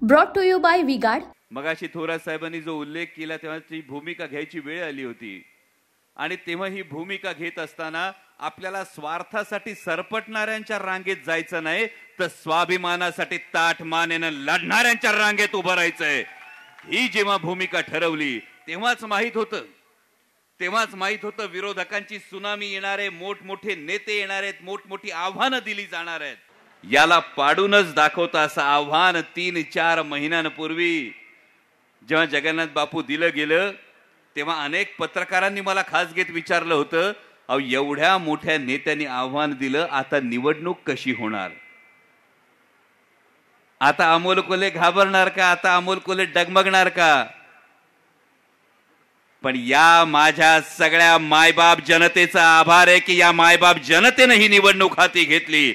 Brought to you by V-Guard. मगाशी थोरात साहेबांनी जो उल्लेख केला तेव्हा ती भूमिका घ्यायची वेळ आली होती आणि तेव्हा ही भूमिका घेत असताना आपल्याला स्वार्थासाठी सरपटणाऱ्यांच्या रांगेत जायचं नाही तर स्वाभिमानासाठी ताठ मानेनं लढणाऱ्यांच्या रांगेत उभं राहायचंय। ही जेव्हा भूमिका ठरवली तेव्हाच माहित होतं विरोधकांची सुनामी येणार आहे, मोठमोठे नेते येणार आहेत, मोठमोठी आव्हानं दिली जाणार आहेत। याला पाडूनच दाखवता असं आव्हान 3-4 महिन्यांपूर्वी जेव्हा जगन्नाथ बापू दिलं गेलं तेव्हा अनेक पत्रकारांनी मला खास घेत विचारलं होतं, अहो एवढ्या मोठ्या नेत्यांनी आव्हान दिलं, आता निवडणूक कशी होणार? आता अमोल कोल्हे घाबरणार का? आता अमोल कोल्हे डगमगणार का? पण या माझ्या सगळ्या मायबाप जनतेचा आभार आहे की या मायबाप जनतेने ही निवडणूक हाती घेतली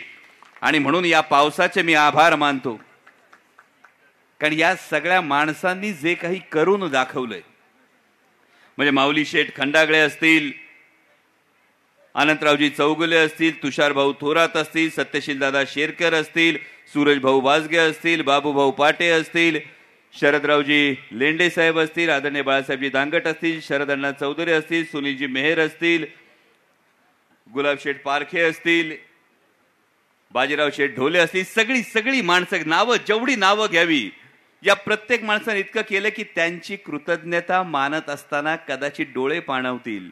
आणि म्हणून या पावसाचे मी आभार मानतो। कारण या सगळ्या माणसांनी जे काही करून दाखवलंय, म्हणजे माऊली शेठ खंडागळे असतील, अनंतरावजी चौगुले असतील, तुषार भाऊ थोरात असतील, सत्यशील दादा शेरकर असतील, सूरज भाऊ वाजगे असतील, बाबूभाऊ पाटे असतील, शरदरावजी लेंडे साहेब असतील, आदरणीय बाळासाहेबजी दांगट असतील, शरदअण्णा चौधरी असतील, सुनीलजी मेहर असतील, गुलाब शेठ पारखे असतील, बाजीराव शेठ ढोले असतील, सगळी माणसं नावं जेवढी नावं घ्यावी या प्रत्येक माणसाने इतकं केलं की त्यांची कृतज्ञता मानत असताना कदाचित डोळे पाणावतील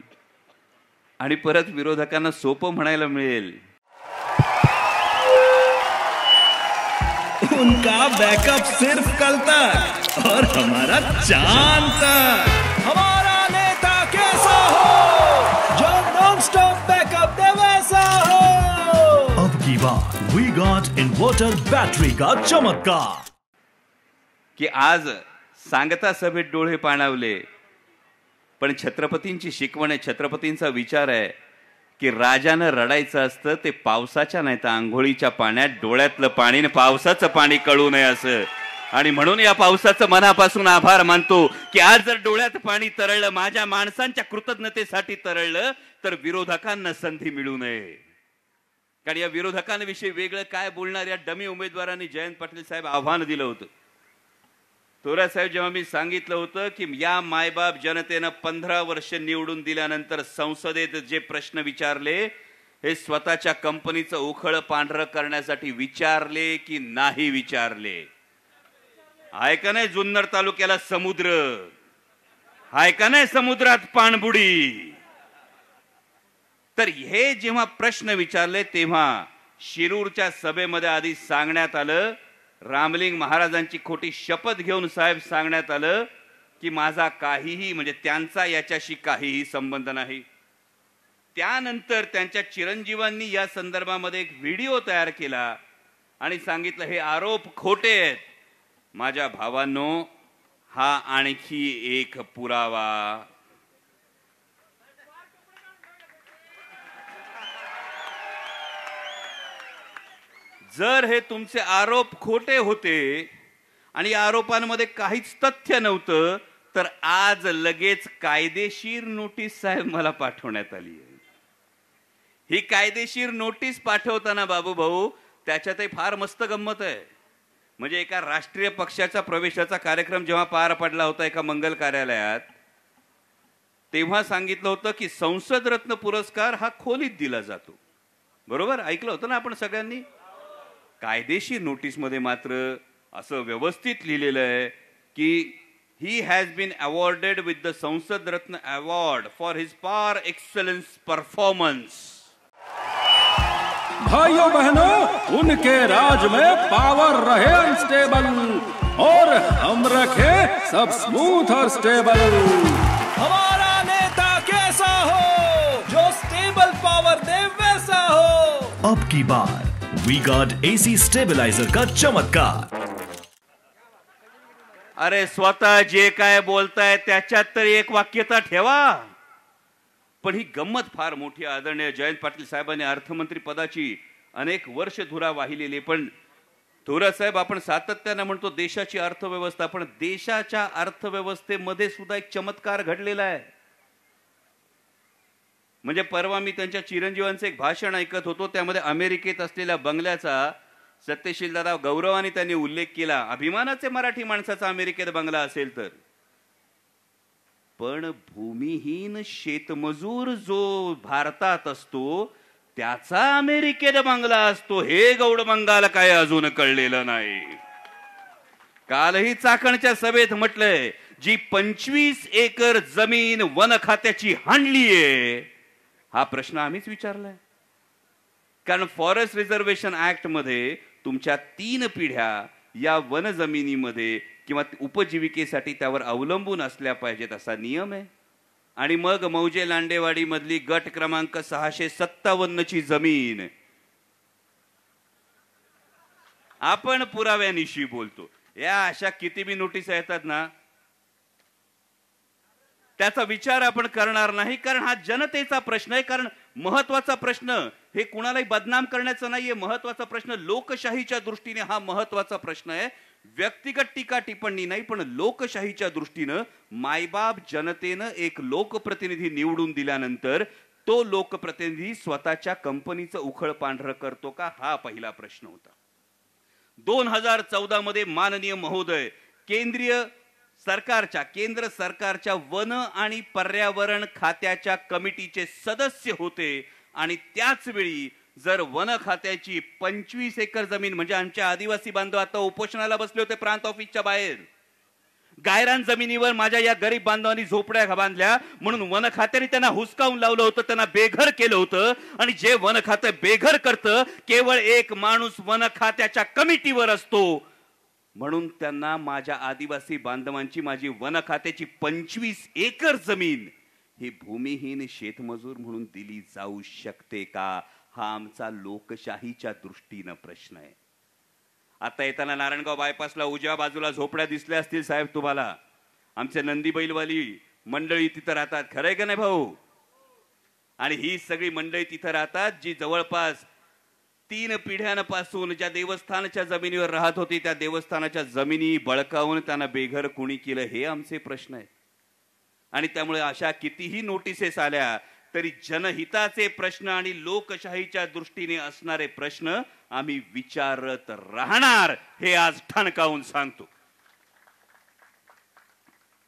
आणि परत विरोधकांना सोपं म्हणायला मिळेल। उनका बैकअप सिर्फ कल तक और हमारा चांद तक। हमारा नेता कैसा हो जो नॉन स्टॉप बैकअप दे वैसा हो। अब की बार वी गॉट इन्वर्टर बैटरी का चमत्कार की आज सांगता सभेत डोळे पाणावले, पण छत्रपतींची शिकवण आहे, छत्रपतींचा विचार आहे की राजानं रडायचं असतं ते पावसाच्या नाही तर आंघोळीच्या पाण्यात, डोळ्यातलं पाणी पावसाचं पाणी कळू नये असं। आणि म्हणून या पावसाचं मनापासून आभार मानतो की आज जर डोळ्यात पाणी तरळलं, माझ्या माणसांच्या कृतज्ञतेसाठी तरळलं, तर विरोधकांना संधी मिळू नये। कारण या विरोधकांविषयी वेगळं काय बोलणार या डमी उमेदवारांनी जयंत पाटील साहेब आव्हान दिलं होतं। थोरात साहेब जेव्हा मी सांगितलं होतं की या मायबाप जनतेनं 15 वर्ष निवडून दिल्यानंतर संसदेत जे प्रश्न विचारले हे स्वतःच्या कंपनीचं उखळ पांढरं करण्यासाठी विचारले की नाही विचारले? आहे का नाही जुन्नर तालुक्याला समुद्र? आहे का नाही समुद्रात पाणबुडी? तर हे जेव्हा प्रश्न विचारले तेव्हा शिरूरच्या सभेमध्ये आधी सांगण्यात आलं, रामलिंग महाराजांची खोटी शपथ घेऊन साहेब सांगण्यात आलं की माझा काहीही म्हणजे त्यांचा याच्याशी काहीही संबंध नाही। त्यानंतर त्यांच्या चिरंजीवांनी या संदर्भामध्ये एक व्हिडिओ तयार केला आणि सांगितलं हे आरोप खोटे आहेत। माझ्या भावांनो, हा आणखी एक पुरावा। जर हे तुमचे आरोप खोटे होते आणि या आरोपांमध्ये काहीच तथ्य नव्हतं तर आज लगेच कायदेशीर नोटीस साहेब मला पाठवण्यात आली आहे। ही कायदेशीर नोटीस पाठवताना बाबू भाऊ त्याच्यातही फार मस्त गंमत आहे। म्हणजे एका राष्ट्रीय पक्षाच्या प्रवेशाचा कार्यक्रम जेव्हा पार पडला होता एका मंगल कार्यालयात, तेव्हा सांगितलं होतं की संसद रत्न पुरस्कार हा खोलीत दिला जातो। बरोबर ऐकलं होतं ना आपण सगळ्यांनी? कायदेशीर नोटीस मध्ये मात्र असं व्यवस्थित लिहिलेलं आहे की ही has been awarded with the Sansad Ratna award for his par excellence performance. भाइयों बहनों, उनके राज में पावर रहे अनस्टेबल और हम रखे सब स्मूथ और स्टेबल। हमारा नेता कैसा हो जो स्टेबल पावर दे वैसा हो। अब की बार वी गॉट एसी स्टेबलाइजर का चमत्कार। अरे स्वतः जे काय बोलताय त्याच्यात तरी एक वाक्यता ठेवा। पण ही गंमत फार मोठी। आदरणीय जयंत पाटील साहेबांनी अर्थमंत्री पदाची अनेक वर्ष धुरा वाहिलेली, पण थोरात साहेब आपण सातत्याने म्हणतो देशाची अर्थव्यवस्था, पण देशाच्या अर्थव्यवस्थेमध्ये सुद्धा एक चमत्कार घडलेला आहे। म्हणजे परवा मी त्यांच्या चिरंजीवांचे एक भाषण ऐकत होतो, त्यामध्ये अमेरिकेत असलेल्या बंगल्याचा सत्यशील दादा गौरवाने त्यांनी उल्लेख केला, अभिमानाचे मराठी माणसाचा अमेरिकेत बंगला असेल तर. पण भूमिहीन शेतमजूर जो भारतात असतो त्याचा अमेरिकेत बंगला असतो हे गौड बंगाल काय अजून कळलेलं नाही. कालही चाकणच्या सभेत म्हटलंय, जी 25 एकर जमीन वन खात्याची हाणलीये हा प्रश्न आम्हीच विचारलाय. कारण फॉरेस्ट रिझर्वेशन ऍक्ट मध्ये तुमच्या 3 पिढ्या या वन जमिनीमध्ये किंवा उपजीविकेसाठी त्यावर अवलंबून असल्या पाहिजेत असा नियम आहे. आणि मग मौजे लांडेवाडी मधली गट क्रमांक 657 ची जमीन आपण पुराव्यानिशी बोलतो. या अशा किती बी नोटीस येतात ना, त्याचा विचार आपण करणार नाही. कारण हा जनतेचा प्रश्न आहे. कारण महत्वाचा प्रश्न हे कुणालाही बदनाम करण्याचा नाहीये. महत्वाचा प्रश्न लोकशाहीच्या दृष्टीने हा महत्वाचा प्रश्न आहे. व्यक्तिगत टीका टिप्पणी नाही, पण लोकशाहीच्या दृष्टीनं मायबाप जनतेनं एक लोकप्रतिनिधी निवडून दिल्यानंतर तो लोकप्रतिनिधी स्वतःच्या कंपनीचं उखळ पांढरं करतो का, हा पहिला प्रश्न होता. 2014 मध्ये माननीय महोदय केंद्र सरकारच्या वन आणि पर्यावरण खात्याच्या कमिटीचे सदस्य होते. आणि त्याच वेळी जर वन खात्याची 25 एकर जमीन, म्हणजे आमच्या आदिवासी बांधव आता उपोषणाला बसले होते प्रांत ऑफिसच्या बाहेर, गायरान जमिनीवर माझ्या या गरीब बांधवांनी झोपड्या बांधल्या म्हणून वन खात्याने त्यांना हुसकावून लावलं होतं, त्यांना बेघर केलं होतं. आणि जे वन खातं बेघर करतं केवळ एक माणूस वन खात्याच्या कमिटीवर असतो. म्हणून त्यांना माझ्या आदिवासी बांधवांची, माझी वन खात्याची 25 एकर जमीन ही भूमिहीन शेतमजूर म्हणून दिली जाऊ शकते का, हा आमचा लोकशाहीच्या दृष्टीनं प्रश्न आहे. आता येताना नारायणगाव बायपासला उजव्या बाजूला झोपड्या दिसल्या असतील साहेब तुम्हाला. आमचे नंदी बैलवाली मंडळी तिथं राहतात, खरंय का नाही भाऊ? आणि ही सगळी मंडळी तिथं राहतात जी जवळपास 3 पिढ्यांपासून ज्या देवस्थानाच्या जमिनीवर राहत होती त्या देवस्थानाच्या जमिनी बळकावून त्यांना बेघर कुणी केलं, हे आमचे प्रश्न आहेत. आणि त्यामुळे अशा कितीही नोटिसेस आल्या तरी जनहिताचे प्रश्न आणि लोकशाहीच्या दृष्टीने असणारे प्रश्न आम्ही विचारत राहणार, हे आज ठणकावून सांगतो.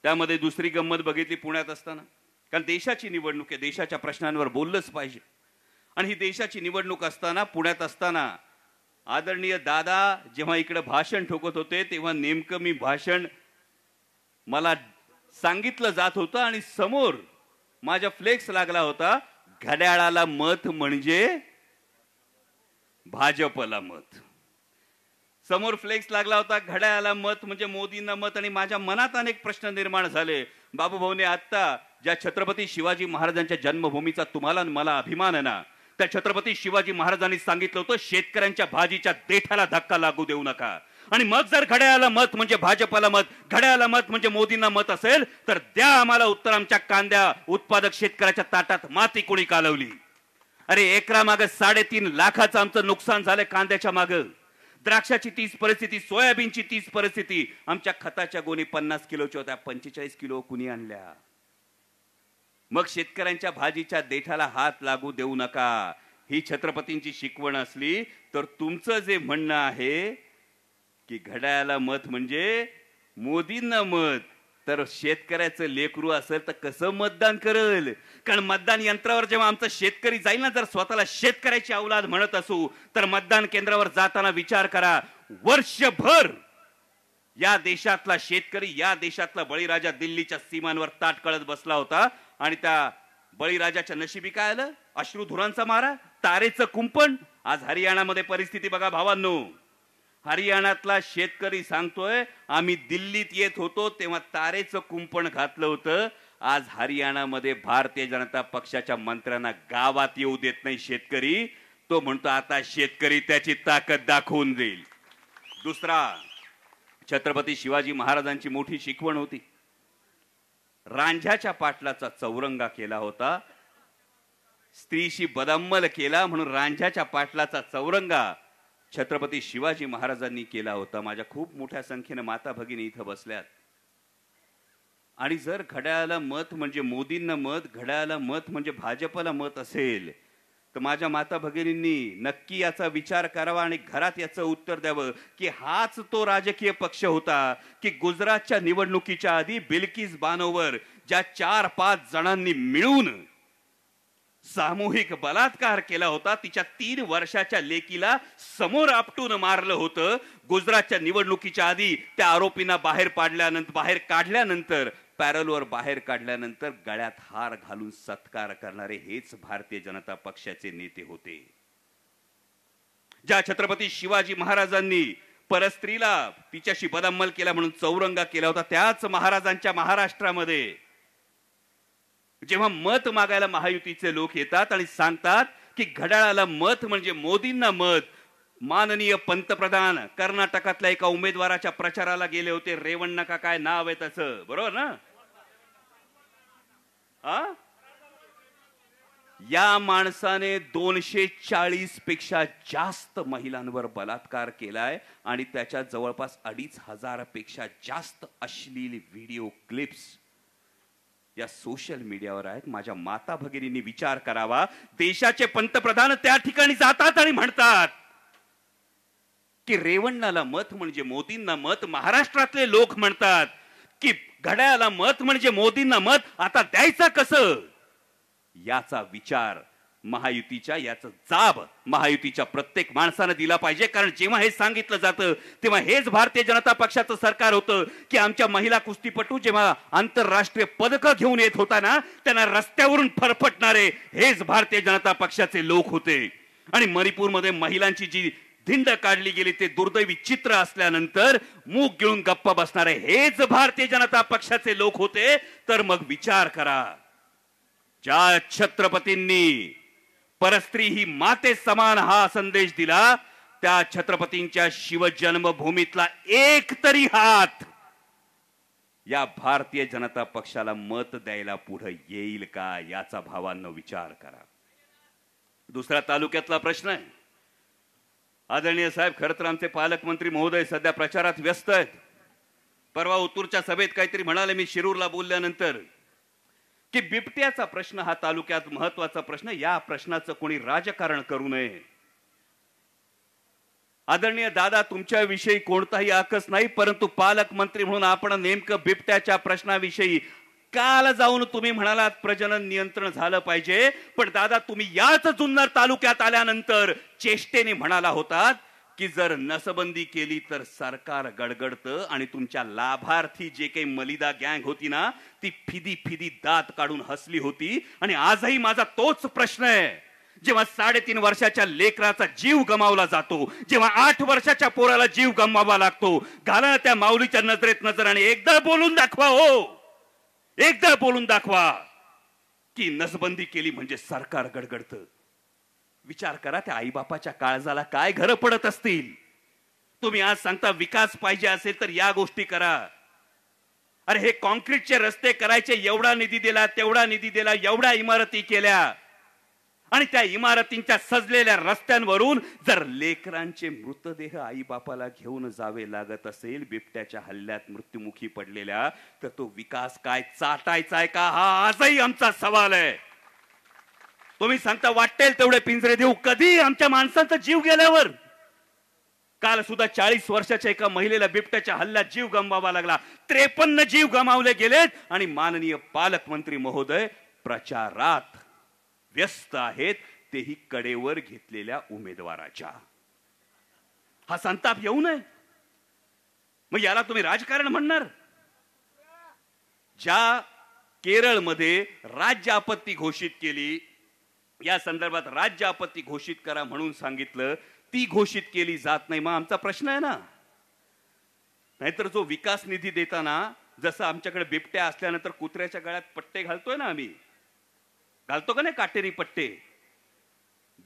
त्यामध्ये दुसरी गंमत बघितली पुण्यात असताना, कारण देशाची निवडणूक आहे, देशाच्या प्रश्नांवर बोललंच पाहिजे. आणि ही देशाची निवडणूक असताना पुण्यात असताना आदरणीय दादा जेव्हा इकडे भाषण ठोकत होते तेव्हा नेमकं मी भाषण मला सांगितलं जात होतं आणि समोर माझ्या फ्लेक्स लागला होता, घड्याळाला मत म्हणजे भाजपला मत. समोर फ्लेक्स लागला होता, घड्याळाला मत म्हणजे मोदींना मत. आणि माझ्या मनात अनेक प्रश्न निर्माण झाले. बाबूभाऊने आता ज्या छत्रपती शिवाजी महाराजांच्या जन्मभूमीचा तुम्हाला आणि मला अभिमान आहे ना, त्या छत्रपती शिवाजी महाराजांनी सांगितलं होतं शेतकऱ्यांच्या भाजीच्या देठाला धक्का लागू देऊ नका. आणि मग जर घड्याळाला मत म्हणजे भाजपला मत, घड्याळाला मत म्हणजे मोदींना मत असेल तर द्या आम्हाला उत्तर, आमच्या कांद्या उत्पादक शेतकऱ्याच्या ताटात माती कोणी कालवली. अरे एकरा मागे 3.5 लाखाचं आमचं नुकसान झालंय कांद्याच्या मागं. द्राक्षाची 30 परिस्थिती, सोयाबीनची 30 परिस्थिती. आमच्या खताच्या गोणी 50 किलोच्या होत्या, 45 किलो कुणी आणल्या. मग शेतकऱ्यांच्या भाजीच्या देठाला हात लागू देऊ नका ही छत्रपतींची शिकवण असली तर तुमचं जे म्हणणं आहे की घड्याळाला मत म्हणजे मोदींना मत, तर शेतकऱ्याचं लेकरू असेल तर कसं मतदान करेल? कारण मतदान यंत्रावर जेव्हा आमचा शेतकरी जाईल ना, जर स्वतःला शेतकऱ्याची औलाद म्हणत असू तर मतदान केंद्रावर जाताना विचार करा, वर्षभर या देशातला शेतकरी, या देशातला बळीराजा दिल्लीच्या सीमांवर ताट कळत बसला होता. आणि त्या बळीराजाच्या नशिबी काय आलं? अश्रुधुरांचा मारा, तारेचं कुंपण. आज हरियाणामध्ये परिस्थिती बघा भावांनो. हरियाणातला शेतकरी सांगतोय आम्ही दिल्लीत येत होतो तेव्हा तारेचं कुंपण घातलं होतं. आज हरियाणामध्ये भारतीय जनता पक्षाच्या मंत्र्यांना गावात येऊ देत नाही शेतकरी. तो म्हणतो आता शेतकरी त्याची ताकद दाखवून देईल. दुसरा, छत्रपती शिवाजी महाराजांची मोठी शिकवण होती. रांझ्याच्या पाटलाचा चौरंगा केला होता, स्त्रीशी बदअम्मल केला म्हणून रांझ्याच्या पाटलाचा चौरंगा छत्रपती शिवाजी महाराजांनी केला होता. माझ्या खूप मोठ्या संख्येने माता भगिनी इथं बसल्यात. आणि जर घड्याळाला मत म्हणजे मोदींना मत, घड्याळाला मत म्हणजे भाजपला मत असेल तर माझ्या माता भगिनींनी नक्की याचा विचार करावा आणि घरात याचं उत्तर द्यावं की हाच तो राजकीय पक्ष होता की गुजरातच्या निवडणुकीच्या आधी बिल्किस बानोवर ज्या 4-5 जणांनी मिळून सामूहिक बलात्कार केला होता, तिच्या 3 वर्षाच्या लेकीला समोर आपटून मारलं होतं. गुजरातच्या निवडणुकीच्या आधी त्या आरोपींना बाहेर काढल्यानंतर पॅरलवर बाहेर काढल्यानंतर गळ्यात हार घालून सत्कार करणारे हेच भारतीय जनता पक्षाचे नेते होते. ज्या छत्रपती शिवाजी महाराजांनी परस्त्रीला तिच्याशी बदअमल केला म्हणून चौरंगा केला होता, त्याच महाराजांच्या महाराष्ट्रामध्ये जेव्हा मत मागायला महायुतीचे लोक येतात आणि सांगतात की घड्याळाला मत म्हणजे मोदींना मत, माननीय पंतप्रधान कर्नाटकातल्या एका उमेदवाराच्या प्रचाराला गेले होते, रेवण्णा का काय नाव आहे त्याचं, बरोबर ना? या माणसाने 240 पेक्षा जास्त महिलांवर बलात्कार केलाय आणि त्याच्या जवळपास 2,500 पेक्षा जास्त अश्लील व्हिडिओ क्लिप्स या सोशल मीडियावर आहेत. माझ्या माता भगिनींनी विचार करावा. देशाचे पंतप्रधान त्या ठिकाणी जातात आणि म्हणतात की रेवण्णाला मत म्हणजे मोदींना मत. महाराष्ट्रातले लोक म्हणतात की घड्याळाला मत म्हणजे मोदींना मत, आता द्यायचं कसं? याचा विचार याचा जाब महायुतीच्या प्रत्येक माणसानं दिला पाहिजे. कारण जेव्हा हे सांगितलं जातं तेव्हा हेच भारतीय जनता पक्षाचं सरकार होतं की आमच्या महिला कुस्तीपटू जेव्हा आंतरराष्ट्रीय पदकं घेऊन येत होता ना, त्यांना रस्त्यावरून फरफटणारे हेच भारतीय जनता पक्षाचे लोक होते. आणि मणिपूरमध्ये महिलांची जी धिंड काढली गेली ते दुर्दैवी चित्र असल्यानंतर मूग गिळून गप्प बसणारे हेच भारतीय जनता पक्षाचे लोक होते. तर मग विचार करा, ज्या छत्रपतींनी परस्त्री ही माते समान हा संदेश दिला, त्या छत्रपतींच्या शिवजन्मभूमीतला एक तरी हात या भारतीय जनता पक्षाला मत द्यायला पुढे येईल का, याचा भावांनो विचार करा. दुसरा तालुक्यातला प्रश्न आहे. आदरणीय साहेब, खरं तर आमचे पालकमंत्री महोदय सध्या प्रचारात व्यस्त आहेत. परवा उत्तूरच्या सभेत काहीतरी म्हणाले मी शिरूरला बोलल्यानंतर की बिबट्याचा प्रश्न हा तालुक्यात महत्वाचा प्रश्न, या प्रश्नाचं कोणी राजकारण करू नये. आदरणीय दादा, तुमच्याविषयी कोणताही आकस नाही, परंतु पालकमंत्री म्हणून आपण नेमकं बिबट्याच्या प्रश्नाविषयी काल जाऊन तुम्ही म्हणालात प्रजनन नियंत्रण झालं पाहिजे, पण दादा तुम्ही याच जुन्नर तालुक्यात आल्यानंतर चेष्टेने म्हणाला होतात की जर नसबंदी केली तर सरकार गडगडतं आणि तुमच्या लाभार्थी जे काही मलिदा गँग होती ना, ती फिदी फिदी दात काढून हसली होती. आणि आजही माझा तोच प्रश्न आहे. जेव्हा 3.5 वर्षाच्या लेकराचा जीव गमावला जातो, जेव्हा 8 वर्षाच्या पोराला जीव गमवावा लागतो, घाला त्या माऊलीच्या नजरेत नजर आणि एकदा बोलून दाखवा, एकदा बोलून दाखवा की नसबंदी केली म्हणजे सरकार गडगडतं. विचार करा, त्या आईबापाच्या काळजाला काय घरं पडत असतील. तुम्ही आज सांगता विकास पाहिजे असेल तर या गोष्टी करा. अरे हे कॉन्क्रीटचे रस्ते करायचे, एवढा निधी दिला, तेवढा निधी दिला, एवढ्या इमारती केल्या, आणि त्या इमारतींच्या सजलेल्या रस्त्यांवरून जर लेकरांचे मृतदेह आईबापाला घेऊन जावे लागत असेल बिबट्याच्या हल्ल्यात मृत्युमुखी पडलेल्या, तर तो विकास काय चाटायचा आहे का, हा आजही आमचा सवाल आहे. तुम्ही सांगता वाटेल तेवढे पिंजरे देऊ, कधी आमच्या माणसांचा जीव गेल्यावर? काल सुद्धा 40 वर्षाच्या एका महिलेला बिबट्याच्या हल्ल्यात जीव गमवावा लागला, 53 जीव गमावले गेलेत. आणि माननीय पालकमंत्री महोदय प्रचारात व्यस्त आहेत, तेही कडेवर घेतलेल्या उमेदवाराच्या. हा संताप येऊ नये. मग याला तुम्ही राजकारण म्हणणार? ज्या केरळमध्ये राज्य आपत्ती घोषित केली, या संदर्भात राज्य आपत्ती घोषित करा म्हणून सांगितलं, ती घोषित केली जात नाही. मग आमचा प्रश्न आहे ना. नाहीतर जो विकास निधी देताना जसं आमच्याकडे बिबट्या असल्यानंतर कुत्र्याच्या गळ्यात पट्टे घालतोय ना, आम्ही घालतो का नाही काटेरी पट्टे?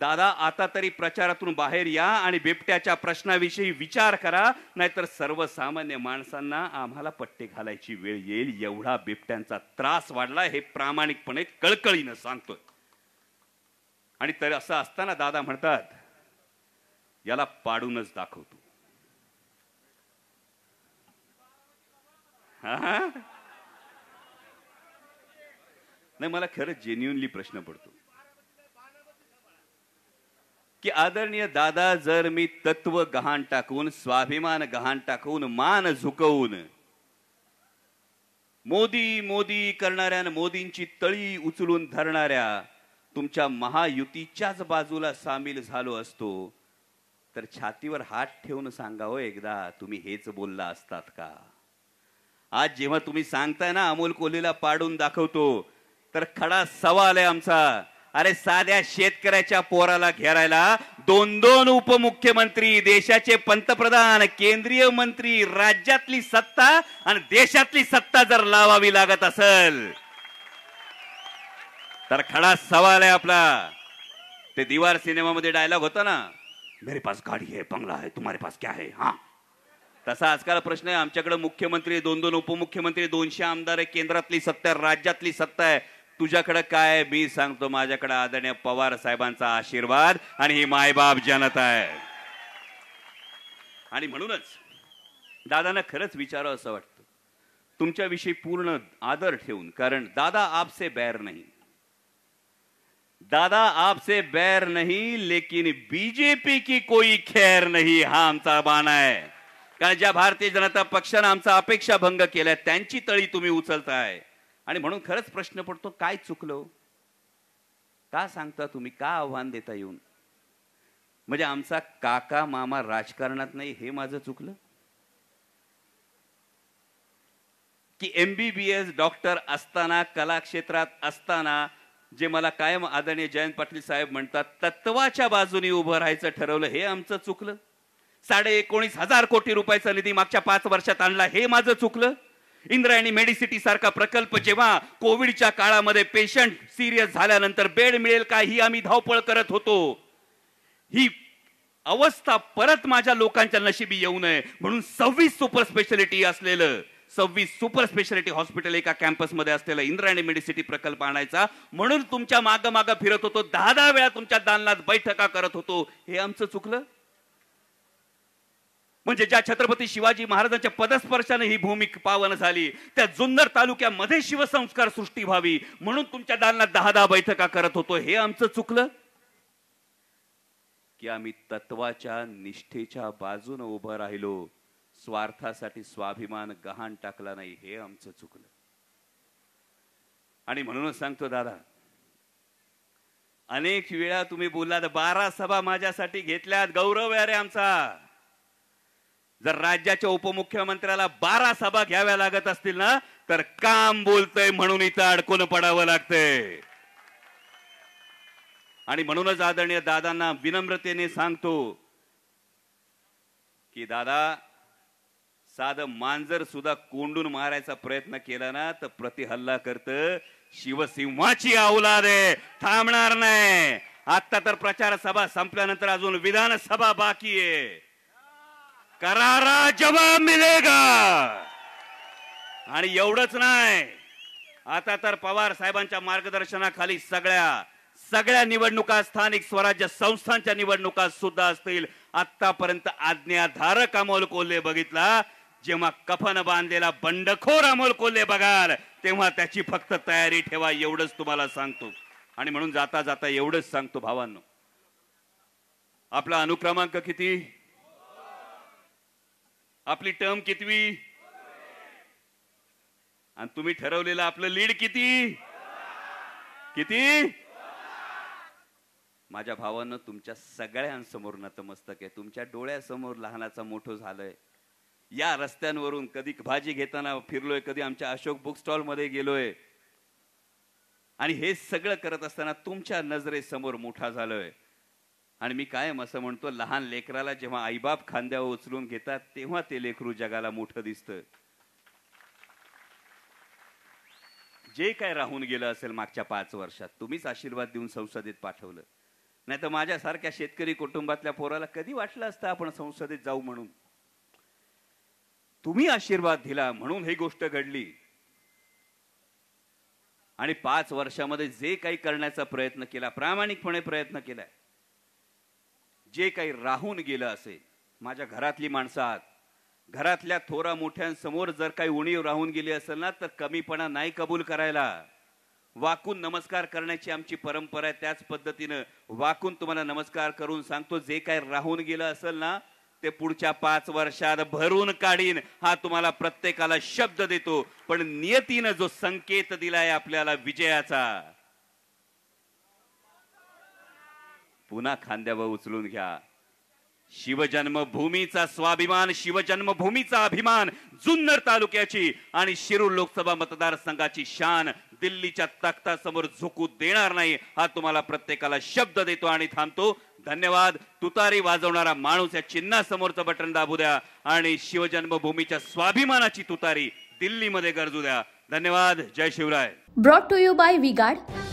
दादा आता तरी प्रचारातून बाहेर या आणि बिबट्याच्या प्रश्नाविषयी विचार करा, नाहीतर सर्वसामान्य माणसांना आम्हाला पट्टे घालायची वेळ येईल. एवढा बिबट्यांचा त्रास वाढला, हे प्रामाणिकपणे कळकळीनं सांगतोय. आणि तर असं असताना दादा म्हणतात याला पाडूनच दाखवतो. नाही, मला खरंच जेन्युइनली प्रश्न पडतो. की आदरणीय दादा, जर मी तत्व गहाण टाकून, स्वाभिमान गहाण टाकून, मान झुकवून मोदी मोदी करणाऱ्या, मोदींची तळी उचलून धरणाऱ्या तुमच्या महायुतीच्याच बाजूला सामील झालो असतो, तर छातीवर हात ठेवून सांगा हो एकदा, तुम्ही हेच बोलला असतात का? आज जेव्हा तुम्ही सांगताय ना अमोल कोल्हेला पाडून दाखवतो, तर खडा सवाल आहे आमचा, अरे साध्या शेतकऱ्याच्या पोराला घेरायला 2-2 उपमुख्यमंत्री, देशाचे पंतप्रधान, केंद्रीय मंत्री, राज्यातली सत्ता आणि देशातली सत्ता जर लावावी लागत असेल, तर खडा सवाल आहे आपला. ते दीवार सिनेमामध्ये डायलॉग होता ना, मेरे पास गाडी है, बंगला है, तुम्हारे पास क्या है? हा, तसा आजकाल प्रश्न आहे. आमच्याकडे मुख्यमंत्री, 2-2 उपमुख्यमंत्री, 200 आमदार आहे, केंद्रातली सत्ता, राज्यातली सत्ता आहे. तुझ्याकडे काय? मी सांगतो, माझ्याकडे आदरणीय पवार साहेबांचा आशीर्वाद आणि ही मायबाप जनता आहे. आणि म्हणूनच दादांना खरंच विचारावं असं वाटतं, तुमच्याविषयी पूर्ण आदर ठेवून, कारण दादा आपसे बैर नहीं, दादा आपसे बैर नहीं, लेकिन बीजेपी की कोई खैर नहीं, हा आमचा बाण आहे. कारण ज्या भारतीय जनता पक्षाने आमचा अपेक्षा भंग केलाय, त्यांची तळी तुम्ही उचलताय. आणि म्हणून खरंच प्रश्न पडतो, काय चुकलो? का सांगता तुम्ही? का आव्हान देता येऊन? म्हणजे आमचा काका मामा राजकारणात नाही हे माझं चुकलं? की MBBS डॉक्टर असताना, कला क्षेत्रात असताना, जे मला कायम आदरणीय जयंत पाटील साहेब म्हणतात, तत्वाच्या बाजूने उभं राहायचं ठरवलं, हे आमचं चुकलं? 19,500 कोटी रुपयाचा निधी मागच्या 5 वर्षात आणला, हे माझं चुकलं? इंद्रायणी मेडिसिटी सारखा प्रकल्प, जेव्हा कोविडच्या काळामध्ये पेशंट सिरियस झाल्यानंतर बेड मिळेल का ही आम्ही धावपळ करत होतो, ही अवस्था परत माझ्या लोकांच्या नशिबी येऊ नये म्हणून 26 सुपर स्पेशालिटी असलेलं, 26 सुपर स्पेशालिटी हॉस्पिटल एका कॅम्पसमध्ये असलेला इंद्रायणी मेडिसिटी प्रकल्प आणायचा म्हणून तुमच्या मागं मागं फिरत होतो, 10-10 वेळा तुमच्या दालनात बैठका करत होतो, हे आमचं चुकलं? म्हणजे ज्या छत्रपती शिवाजी महाराजांच्या पदस्पर्शाने ही भूमी पावन झाली, त्या जुन्नर तालुक्यामध्ये शिवसंस्कार सृष्टी व्हावी म्हणून तुमच्या दालनात 10-10 बैठका करत होतो, हे आमचं चुकलं? की आम्ही तत्वाच्या, निष्ठेच्या बाजूने उभं राहिलो, स्वार्थासाठी स्वाभिमान गहाण टाकला नाही, हे आमचं चुकलं? आणि म्हणूनच सांगतो दादा, अनेक वेळा तुम्ही बोललात, 12 सभा माझ्यासाठी घेतल्यात, गौरव आहे रे आमचा. जर राज्याच्या उपमुख्यमंत्र्याला 12 सभा घ्याव्या लागत असतील ना, तर काम बोलतय म्हणून इथं अडकून पडावं लागतंय. आणि म्हणूनच आदरणीय दादांना विनम्रतेने सांगतो की दादा, साधं मांजर सुद्धा कोंडून मारायचा प्रयत्न केला ना तर प्रतिहल्ला करत. शिवसिंहाची औलाद आहे, थांबणार नाही. आता तर प्रचार सभा संपल्यानंतर अजून विधानसभा बाकी आहे, करारा जवाब मिलेगा. आणि एवढंच नाही, आता तर पवार साहेबांच्या मार्गदर्शनाखाली सगळ्या निवडणुका, स्थानिक स्वराज्य संस्थांच्या निवडणुका सुद्धा असतील. आतापर्यंत आज्ञाधारक अमोल कोल्हे बघितला, जेव्हा कफन बांधलेला बंडखोर अमोल कोल्हे बघाल तेव्हा त्याची फक्त तयारी ठेवा, एवढंच तुम्हाला सांगतो. आणि म्हणून जाता जाता एवढंच सांगतो भावांनो, आपला अनुक्रमांक किती, आपली टर्म कितवी, आणि तुम्ही ठरवलेलं आपलं लीड किती किती? माझ्या भावांनो, तुमच्या सगळ्यांसमोर नतमस्तक आहे, तुमच्या डोळ्यासमोर लहानाचा मोठं झालंय. या रस्त्यांवरून कधी भाजी घेताना फिरलोय, कधी आमच्या अशोक बुक स्टॉल मध्ये गेलोय, आणि हे सगळं करत असताना तुमच्या नजरेसमोर मोठा झालोय. आणि मी कायम असं म्हणतो, लहान लेकराला जेव्हा आईबाप खांद्यावर उचलून घेतात तेव्हा ते लेकरू जगाला मोठं दिसतं. जे काय राहून गेलं असेल मागच्या 5 वर्षात, तुम्हीच आशीर्वाद देऊन संसदेत पाठवलं. नाही तर माझ्यासारख्या शेतकरी कुटुंबातल्या पोराला कधी वाटलं असतं आपण संसदेत जाऊ म्हणून? तुम्ही आशीर्वाद दिला म्हणून ही गोष्ट घडली. आणि 5 वर्षामध्ये जे काही करण्याचा प्रयत्न केला, प्रामाणिकपणे प्रयत्न केलाय, जे काही राहून गेलं असेल, माझ्या घरातली माणसात, घरातल्या थोरा मोठ्यांसमोर जर काही उणीव राहून गेली असेल ना, तर कमीपणा नाही कबूल करायला. वाकून नमस्कार करण्याची आमची परंपरा आहे. त्याच पद्धतीनं वाकून तुम्हाला नमस्कार करून सांगतो, जे काय राहून गेलं असेल ना ते पुढच्या 5 वर्षात भरून काढीन, हा तुम्हाला प्रत्येकाला शब्द देतो. पण नियतीनं जो संकेत दिलाय आपल्याला विजयाचा, पुन्हा खांद्यावर उचलून घ्या. शिवजन्मभूमीचा स्वाभिमान, शिवजन्मभूमीचा अभिमान, जुन्नर तालुक्याची आणि शिरूर लोकसभा मतदारसंघाची शान दिल्लीच्या तख्तासमोर झुकू देणार नाही, हा तुम्हाला प्रत्येकाला शब्द देतो आणि थांबतो. धन्यवाद. तुतारी वाजवणारा माणूस या चिन्हासमोरचं बटन दाबू द्या आणि शिवजन्मभूमीच्या स्वाभिमानाची तुतारी दिल्लीमध्ये गरजू द्या. धन्यवाद. जय Shivray. Brought to you by V-Guard.